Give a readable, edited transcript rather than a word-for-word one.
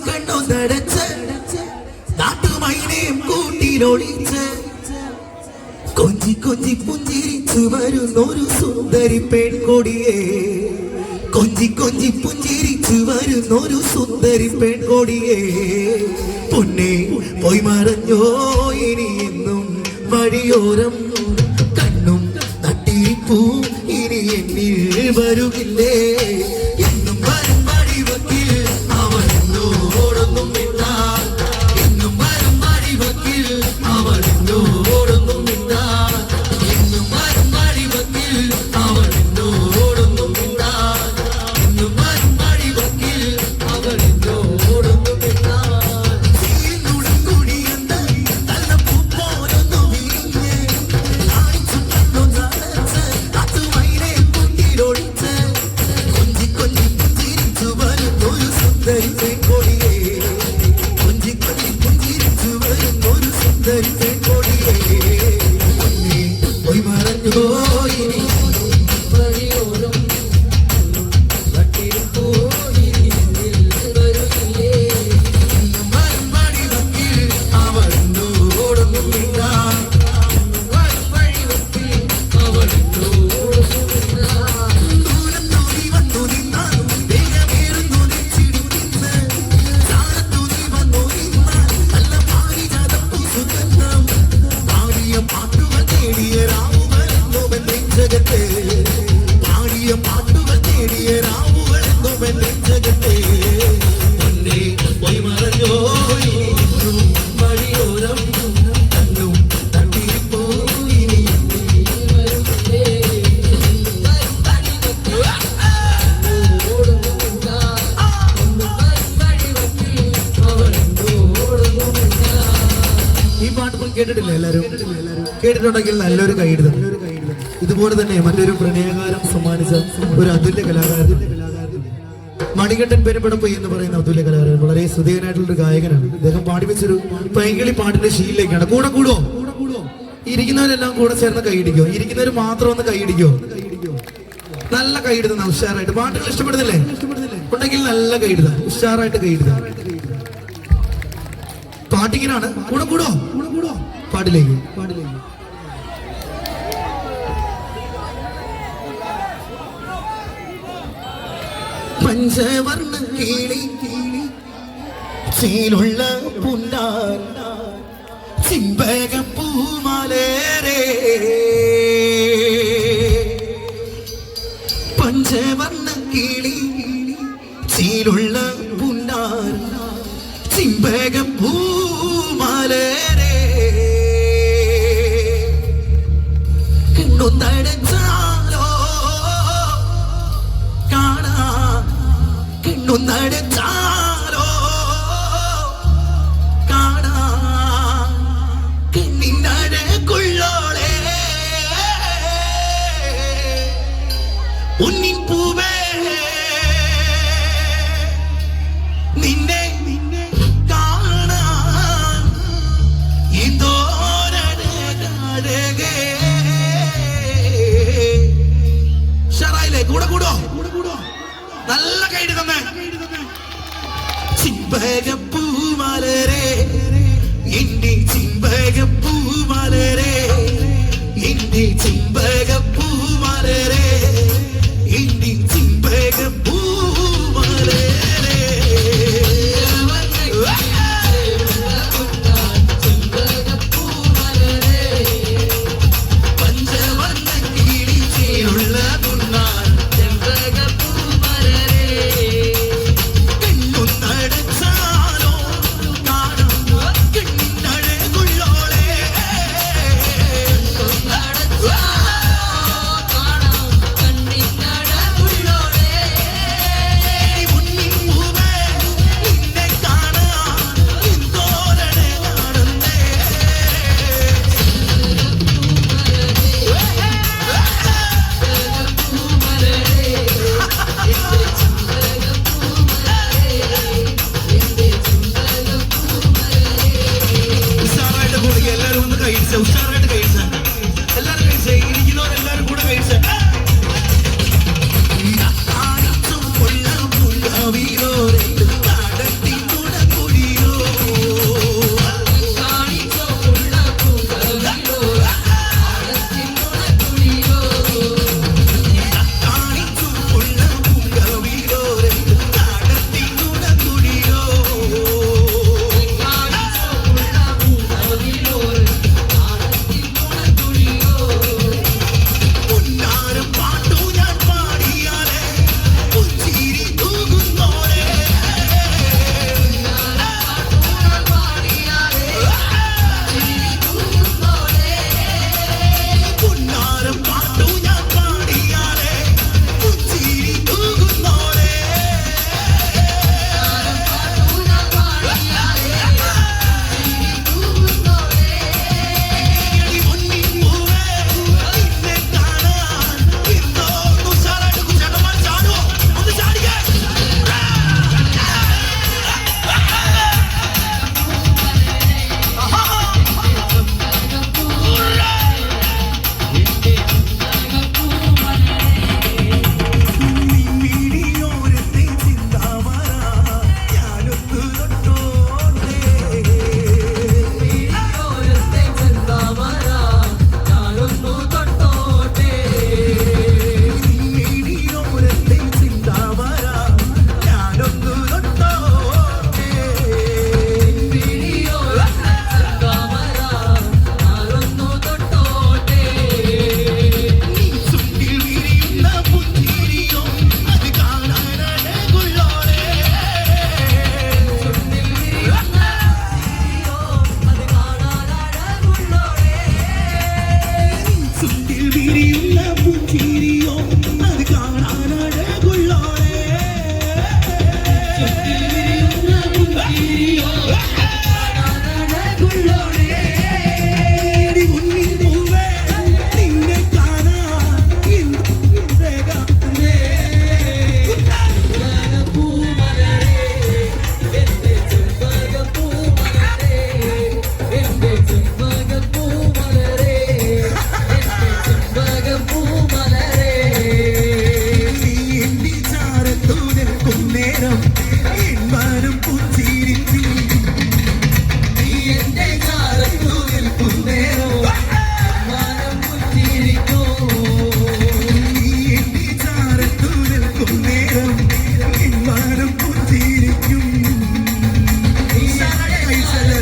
കണ്ണൊന്നടച്ച് നാട്ടുമൈനയും കൂട്ടിലൊളിച്ച് കൊഞ്ചി കൊഞ്ചി പുഞ്ചിരിച്ചു വരുന്നൊരു സുന്ദരി പെൺകൊടിയേ കൊഞ്ചി കൊഞ്ചി പുഞ്ചിരിച്ചു വരുന്നൊരു സുന്ദരി പെൺകൊടിയേ പൊന്നെ പോയി മറഞ്ഞോ ഇനി എന്നും വഴിയോരം കണ്ണും നട്ടിരിപ്പൂ ഇനി എന്നിൽ വരുകില്ലേ എന്നും വരും വഴിവക്കിൽ അവനെന്നോടൊന്നും മിണ്ടാൻ എന്നും വരും വഴിവക്കിൽ അവനെന്നോടൊന്നും മിണ്ടാൻ എന്നും വരും വഴിവക്കിൽ അവനെന്നോടൊന്നും മിണ്ടാൻ എന്നും വരും വഴിവക്കിൽ അവനെന്നോടൊന്നും മിണ്ടാൻ തീരുന്നുടൻ കുടിയണ്ട നല്ല പൂ പോലൊന്നു വിരിഞ്ഞ് ആയിച്ചു കണ്ണു നടച്ച് അതുവൈനെ കുട്ടിലൊളിച്ച് കൊഞ്ചി കൊഞ്ചി പുഞ്ചിരിച്ചു വരുന്നൊരു സുന്ദരി പെൺകൊടിയേ കൊഞ്ചി കൊഞ്ചി പുഞ്ചിരിച്ചു വരുന്നൊരു സുന്ദരി പെൺകൊടിയേ പൊന്നേ പോയി മറഞ്ഞോ ഇനി വഴിയോരം തട്ടിപ്പോ ഇനി വരുകില്ലേ എന്നും വരും വഴിവക്കിൽ അവനെന്നോടൊന്നും മിണ്ടാൻ എന്നും വരും വഴിവക്കിൽ അവനെന്നോടൊന്നും മിണ്ടാൻ ദൂരം തൂരി വന്നു നിന്നാൽ വേഗമേറുന്നു നെച്ചിടി നിന്ന് ചാരത്തു നീ വന്നു നിന്നാൽ നല്ല പാരിജാതം പൂസുഗന്ധം പാടിയ പാട്ടുകൾ തേടിയ രാവുകൾ എന്നുവൻ നെഞ്ചകത്തെ പാടിയ പാട്ടുകൾ തേടിയ രാവുകൾ എന്നുവൻ നെഞ്ചകത്തെ പൊന്നേ പോയി മറഞ്ഞോ ഇനി എന്നും വഴിയോരം കണ്ണും തട്ടിപ്പോ ഇനി വരുകില്ലേ വരും വഴിവക്കിൽ അവനെന്നോടൊന്നും മിണ്ടാൻ എന്നും വരും വഴിവക്കിൽ അവനെന്നോടൊന്നും മിണ്ടാൻ ഈ പാട്ട് ഇപ്പോൾ കേട്ടിട്ടില്ല എല്ലാവരും കേട്ടിട്ടുണ്ടെങ്കിൽ നല്ലൊരു കൈയിടും ഇതുപോലെ തന്നെ മറ്റൊരു പ്രണയകാരം സമ്മാനിച്ച ഒരു അതുല്യ കലാകാരൻ മണികണ്ഠൻ പെരുമ്പടപ്പ് എന്ന് പറയുന്ന അതുല്യ കലാകാരൻ വളരെ സുധീരനായിട്ടുള്ള ഒരു ഗായകനാണ് അദ്ദേഹം പാടിവെച്ചൊരു പൈങ്കിളി പാട്ടിന്റെ ശീലിലേക്കാണ് കൂടെ കൂടുവോ ഇരിക്കുന്നവരെല്ലാം കൂടെ ചേർന്ന് കൈയിടിക്കോ ഇരിക്കുന്നവർ മാത്രം ഒന്ന് കൈയിടിക്കോ നല്ല കൈയിടുന്ന ഉഷാറായിട്ട് പാട്ടുകൾ ഇഷ്ടപ്പെടുന്നില്ലേ ഉണ്ടെങ്കിൽ നല്ല കൈയിടുക ഉഷാറായിട്ട് കൈയിടുക പാട്ടിങ്ങനാണ് കൂടെ കൂടോ പാട്ടിലേക്ക് പഞ്ചവർണ്ണ കിളി ചേലുള്ള പുന്നാൻ ചിമ്പകപ്പൂമാലേരേ പഞ്ചവർണ്ണ കിളി ചേലുള്ള പുന്നാൻ ചിമ്പകപ്പൂമാലേരേ കണ്ണൊന്നടച്ചാലോ കാണാൻ കണ്ണൊന്നടച്ചാലോ കാണാൻ കണ്ണിനഴകുള്ളോളെ ഉന്നിൻ പൂവേ നിന്നെ കാണാൻ ഇതോരഴകഴകേ ഷറായില്ലേ കൂടെ കൂടോ നല്ല കൈഡി തന്നെ ചിമ്പകപ്പൂമാലരേ എന്റെ ചിമ്പകപ്പൂമാലരേ എന്റെ ചിമ്പകപ്പൂമാലരേ എന്റെ ചിമ്പകപ്പൂമാലരേ പഞ്ചവർണ്ണ കിളി ചേലുള്ള പുന്നാൻ കണ്ണൊന്നടച്ചാലോ കാണാൻ കണ്ണിനഴകുള്ളോളെ നേരം